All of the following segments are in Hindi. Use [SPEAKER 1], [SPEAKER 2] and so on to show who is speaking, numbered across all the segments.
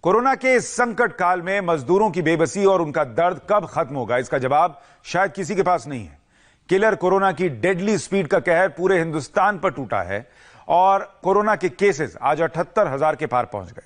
[SPEAKER 1] कोरोना के इस संकट काल में मजदूरों की बेबसी और उनका दर्द कब खत्म होगा, इसका जवाब शायद किसी के पास नहीं है। किलर कोरोना की डेडली स्पीड का कहर पूरे हिंदुस्तान पर टूटा है और कोरोना के केसेस आज 78,000 के पार पहुंच गए।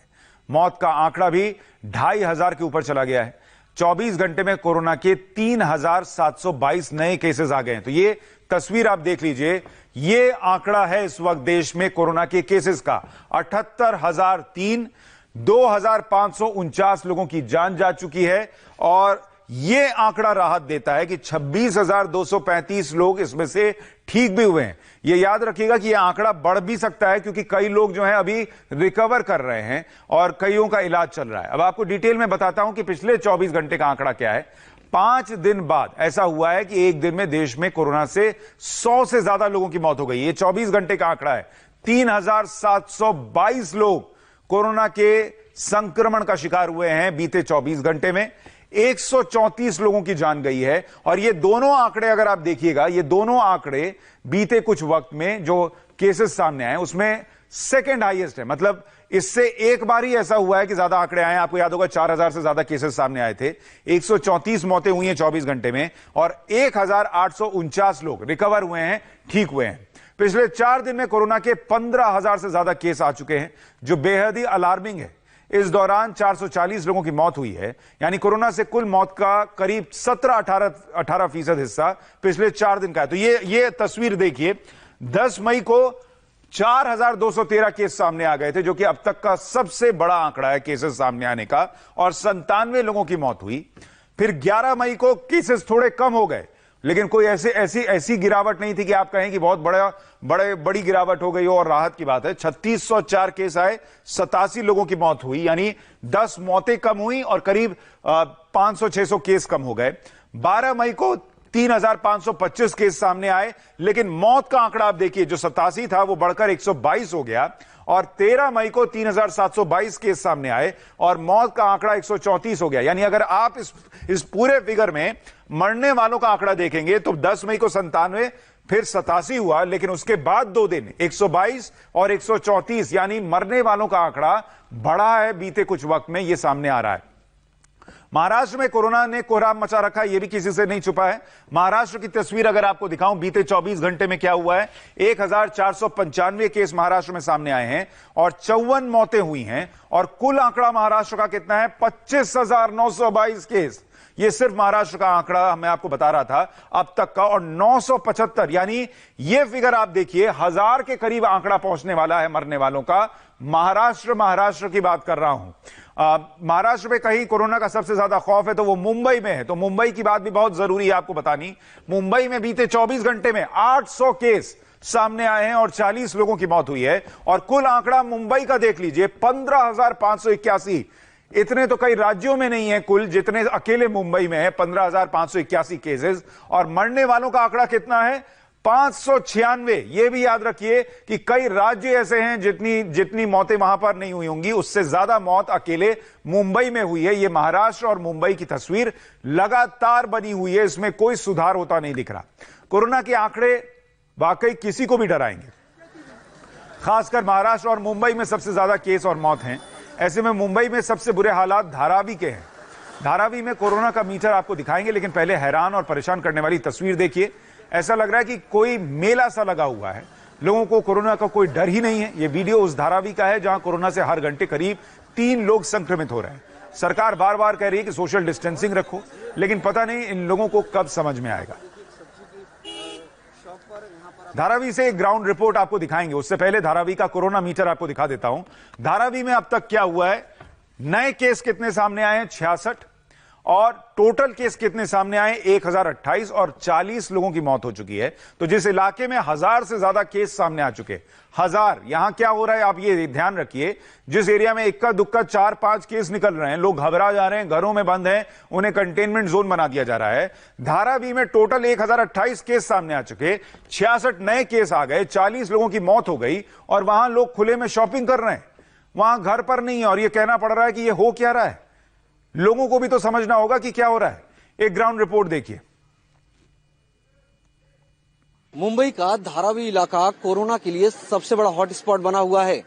[SPEAKER 1] मौत का आंकड़ा भी 2,500 के ऊपर चला गया है। 24 घंटे में कोरोना के 3,722 नए केसेस आ गए हैं। तो ये तस्वीर आप देख लीजिए, ये आंकड़ा है इस वक्त देश में कोरोना के केसेस का। 78,003, 2,549 लोगों की जान जा चुकी है और यह आंकड़ा राहत देता है कि 26,235 लोग इसमें से ठीक भी हुए हैं। यह याद रखिएगा कि यह आंकड़ा बढ़ भी सकता है क्योंकि कई लोग जो हैं अभी रिकवर कर रहे हैं और कईयों का इलाज चल रहा है। अब आपको डिटेल में बताता हूं कि पिछले 24 घंटे का आंकड़ा क्या है। 5 दिन बाद ऐसा हुआ है कि एक दिन में देश में कोरोना से 100 से ज्यादा लोगों की मौत हो गई। यह 24 घंटे का आंकड़ा है। 3,722 लोग कोरोना के संक्रमण का शिकार हुए हैं बीते 24 घंटे में। 134 लोगों की जान गई है और ये दोनों आंकड़े अगर आप देखिएगा, ये दोनों आंकड़े बीते कुछ वक्त में जो केसेस सामने आए उसमें सेकेंड हाईएस्ट है। मतलब इससे एक बार ही ऐसा हुआ है कि ज्यादा आंकड़े आए हैं। आपको याद होगा 4,000 से ज्यादा केसेस सामने आए थे। 134 मौतें हुई हैं 24 घंटे में और 1,849 लोग रिकवर हुए हैं, ठीक हुए हैं। पिछले 4 दिन में कोरोना के 15,000 से ज्यादा केस आ चुके हैं, जो बेहद ही अलार्मिंग है। इस दौरान 440 लोगों की मौत हुई है, यानी कोरोना से कुल मौत का करीब 17-18% हिस्सा पिछले 4 दिन का है। तो ये तस्वीर देखिए, 10 मई को 4,213 केस सामने आ गए थे, जो कि अब तक का सबसे बड़ा आंकड़ा है केसेस सामने आने का, और 97 लोगों की मौत हुई। फिर 11 मई को केसेस थोड़े कम हो गए, लेकिन कोई ऐसी गिरावट नहीं थी कि आप कहें कि बहुत बड़ी गिरावट हो गई हो और राहत की बात है। 3,604 केस आए, 87 लोगों की मौत हुई, यानी 10 मौतें कम हुई और करीब 500-600 केस कम हो गए। 12 मई को 3,525 केस सामने आए, लेकिन मौत का आंकड़ा आप देखिए, जो 87 था वो बढ़कर 122 हो गया। और 13 मई को 3,722 केस सामने आए और मौत का आंकड़ा 134 हो गया। यानी अगर आप इस पूरे फिगर में मरने वालों का आंकड़ा देखेंगे तो 10 मई को 97, फिर 87 हुआ, लेकिन उसके बाद 2 दिन 122 और 134, यानी मरने वालों का आंकड़ा बढ़ा है बीते कुछ वक्त में, यह सामने आ रहा है। महाराष्ट्र में कोरोना ने कोहराम मचा रखा है, यह भी किसी से नहीं छुपा है। महाराष्ट्र की तस्वीर अगर आपको दिखाऊं, बीते 24 घंटे में क्या हुआ है। 1,495 केस महाराष्ट्र में सामने आए हैं और 54 मौतें हुई हैं और कुल आंकड़ा महाराष्ट्र का कितना है, 25,922 केस। यह सिर्फ महाराष्ट्र का आंकड़ा मैं आपको बता रहा था अब तक का, और 975, यानी यह फिगर आप देखिए, 1,000 के करीब आंकड़ा पहुंचने वाला है मरने वालों का। महाराष्ट्र की बात कर रहा हूं। महाराष्ट्र में कहीं कोरोना का सबसे ज्यादा खौफ है तो वो मुंबई में है। तो मुंबई की बात भी बहुत जरूरी है आपको बतानी। मुंबई में बीते 24 घंटे में 800 केस सामने आए हैं और 40 लोगों की मौत हुई है और कुल आंकड़ा मुंबई का देख लीजिए, 15,581। इतने तो कई राज्यों में नहीं है कुल, जितने अकेले मुंबई में है, 15,581 केसेस। और मरने वालों का आंकड़ा कितना है, 596। यह भी याद रखिए कि कई राज्य ऐसे हैं जितनी मौतें वहां पर नहीं हुई होंगी, उससे ज्यादा मौत अकेले मुंबई में हुई है। यह महाराष्ट्र और मुंबई की तस्वीर लगातार बनी हुई है, इसमें कोई सुधार होता नहीं दिख रहा। कोरोना के आंकड़े वाकई किसी को भी डराएंगे। खासकर महाराष्ट्र और मुंबई में सबसे ज्यादा केस और मौत हैं। ऐसे में मुंबई में सबसे बुरे हालात धारावी के हैं। धारावी में कोरोना का मीटर आपको दिखाएंगे, लेकिन पहले हैरान और परेशान करने वाली तस्वीर देखिए। ऐसा लग रहा है कि कोई मेला सा लगा हुआ है, लोगों को कोरोना का कोई डर ही नहीं है। यह वीडियो उस धारावी का है जहां कोरोना से हर घंटे करीब 3 लोग संक्रमित हो रहे हैं। सरकार बार बार कह रही है कि सोशल डिस्टेंसिंग रखो, लेकिन पता नहीं इन लोगों को कब समझ में आएगा। धारावी से एक ग्राउंड रिपोर्ट आपको दिखाएंगे, उससे पहले धारावी का कोरोना मीटर आपको दिखा देता हूं। धारावी में अब तक क्या हुआ है, नए केस कितने सामने आए हैं, 66, और टोटल केस कितने सामने आए, 1,028, और 40 लोगों की मौत हो चुकी है। तो जिस इलाके में 1,000 से ज्यादा केस सामने आ चुके, 1,000, यहां क्या हो रहा है आप ये ध्यान रखिए, जिस एरिया में इक्का दुक्का 4-5 केस निकल रहे हैं, लोग घबरा जा रहे हैं, घरों में बंद हैं, उन्हें कंटेनमेंट जोन बना दिया जा रहा है। धारावी में टोटल 1,028 केस सामने आ चुके, 66 नए केस आ गए, 40 लोगों की मौत हो गई और वहां लोग खुले में शॉपिंग कर रहे हैं, वहां घर पर नहीं है। और यह कहना पड़ रहा है कि यह हो क्या रहा है, लोगों को भी तो समझना होगा कि क्या हो रहा है। एक ग्राउंड रिपोर्ट देखिए।
[SPEAKER 2] मुंबई का धारावी इलाका कोरोना के लिए सबसे बड़ा हॉटस्पॉट बना हुआ है।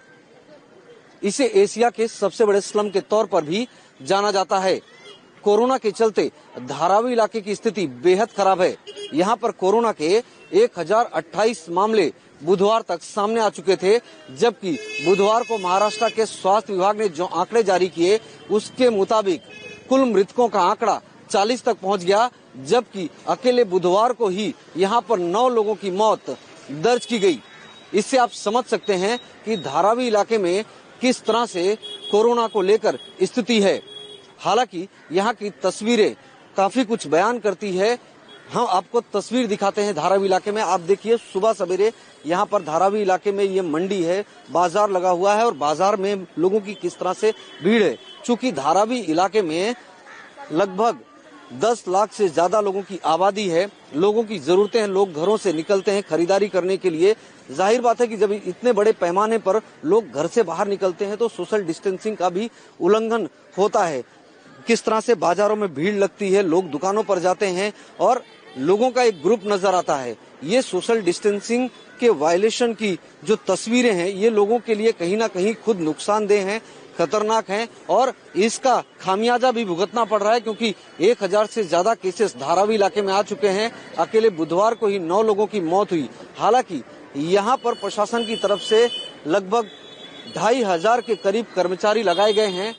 [SPEAKER 2] इसे एशिया के सबसे बड़े स्लम के तौर पर भी जाना जाता है। कोरोना के चलते धारावी इलाके की स्थिति बेहद खराब है। यहाँ पर कोरोना के 1028 मामले बुधवार तक सामने आ चुके थे, जबकि बुधवार को महाराष्ट्र के स्वास्थ्य विभाग ने जो आंकड़े जारी किए उसके मुताबिक कुल मृतकों का आंकड़ा 40 तक पहुंच गया, जबकि अकेले बुधवार को ही यहाँ पर 9 लोगों की मौत दर्ज की गई। इससे आप समझ सकते हैं कि धारावी इलाके में किस तरह से कोरोना को लेकर स्थिति है। हालांकि यहाँ की तस्वीरें काफी कुछ बयान करती है। हम आपको तस्वीर दिखाते हैं धारावी इलाके में। आप देखिए, सुबह सवेरे यहाँ पर धारावी इलाके में ये मंडी है, बाजार लगा हुआ है और बाजार में लोगों की किस तरह से भीड़ है। चूंकि धारावी इलाके में लगभग 10 लाख से ज्यादा लोगों की आबादी है, लोगों की जरूरतें हैं, लोग घरों से निकलते हैं खरीदारी करने के लिए। जाहिर बात है कि जब इतने बड़े पैमाने पर लोग घर से बाहर निकलते हैं तो सोशल डिस्टेंसिंग का भी उल्लंघन होता है। किस तरह से बाजारों में भीड़ लगती है, लोग दुकानों पर जाते हैं और लोगों का एक ग्रुप नजर आता है। ये सोशल डिस्टेंसिंग के वायलेशन की जो तस्वीरें हैं, ये लोगों के लिए कहीं ना कहीं खुद नुकसानदेह हैं, खतरनाक हैं और इसका खामियाजा भी भुगतना पड़ रहा है, क्योंकि 1000 से ज्यादा केसेस धारावी इलाके में आ चुके हैं। अकेले बुधवार को ही 9 लोगों की मौत हुई। हालांकि यहाँ पर प्रशासन की तरफ से लगभग 2500 के करीब कर्मचारी लगाए गए हैं।